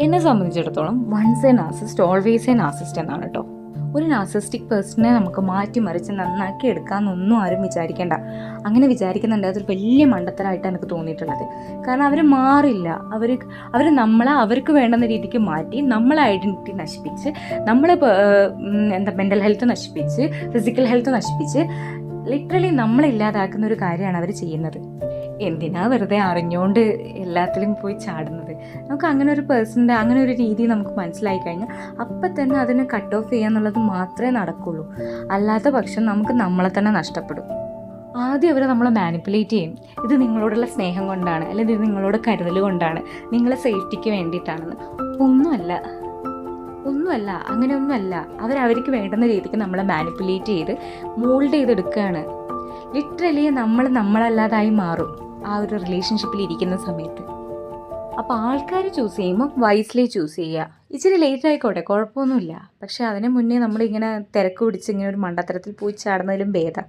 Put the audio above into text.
എന്നെ സംബന്ധിച്ചിടത്തോളം once a narcissist always a narcissist എന്നാണ് കേട്ടോ. ഒരു നാർസിസ്റ്റിക് പേഴ്സണെ നമുക്ക് മാറ്റിമറിച്ച് നന്നാക്കി എടുക്കാമെന്നൊന്നും ആരും വിചാരിക്കേണ്ട. അങ്ങനെ വിചാരിക്കുന്നുണ്ട്, അതൊരു വലിയ മണ്ടത്തരമായിട്ടാണ് എനിക്ക് തോന്നിയിട്ടുള്ളത്. കാരണം അവർ മാറില്ല. അവർ നമ്മളെ അവർക്ക് വേണ്ടുന്ന രീതിക്ക് മാറ്റി നമ്മളെ ഐഡൻറ്റിറ്റി നശിപ്പിച്ച്, നമ്മളെ മെൻ്റൽ ഹെൽത്ത് നശിപ്പിച്ച്, ഫിസിക്കൽ ഹെൽത്ത് നശിപ്പിച്ച്, ലിറ്ററലി നമ്മളില്ലാതാക്കുന്ന ഒരു കാര്യമാണ് അവർ ചെയ്യുന്നത്. എന്തിനാ വെറുതെ അറിഞ്ഞുകൊണ്ട് എല്ലാത്തിലും പോയി ചാടുന്നത്? നമുക്ക് അങ്ങനെ ഒരു പേഴ്സണിൻ്റെ അങ്ങനെ ഒരു രീതി നമുക്ക് മനസ്സിലായി കഴിഞ്ഞാൽ അപ്പം തന്നെ അതിനെ കട്ട് ഓഫ് ചെയ്യാന്നുള്ളത് മാത്രമേ നടക്കുള്ളൂ. അല്ലാത്ത പക്ഷം നമുക്ക് നമ്മളെ തന്നെ നഷ്ടപ്പെടും. ആദ്യം അവർ നമ്മളെ മാനിപ്പുലേറ്റ് ചെയ്യും. ഇത് നിങ്ങളോടുള്ള സ്നേഹം കൊണ്ടാണ്, അല്ലെങ്കിൽ ഇത് നിങ്ങളോട് കരുതൽ കൊണ്ടാണ്, നിങ്ങളെ സേഫ്റ്റിക്ക് വേണ്ടിയിട്ടാണെന്ന്. ഒന്നുമല്ല, അങ്ങനെയൊന്നുമല്ല. അവർക്ക് വേണ്ടുന്ന രീതിക്ക് നമ്മളെ മാനിപ്പുലേറ്റ് ചെയ്ത് മോൾഡ് ചെയ്തെടുക്കുകയാണ്. ലിറ്ററലി നമ്മളല്ലാതായി മാറും ആ ഒരു റിലേഷൻഷിപ്പിൽ ഇരിക്കുന്ന സമയത്ത്. അപ്പോൾ ആൾക്കാർ ചൂസ് ചെയ്യുമ്പോൾ വൈസ്ലി ചൂസ് ചെയ്യുക. ഇച്ചിരി ലേറ്റ് ആയിക്കോട്ടെ, കുഴപ്പമൊന്നുമില്ല. പക്ഷേ അതിന് മുന്നേ നമ്മളിങ്ങനെ തിരക്ക് പിടിച്ച് ഇങ്ങനെ ഒരു മണ്ടത്തരത്തിൽ പോയി ചാടുന്നതിലും ഭേദം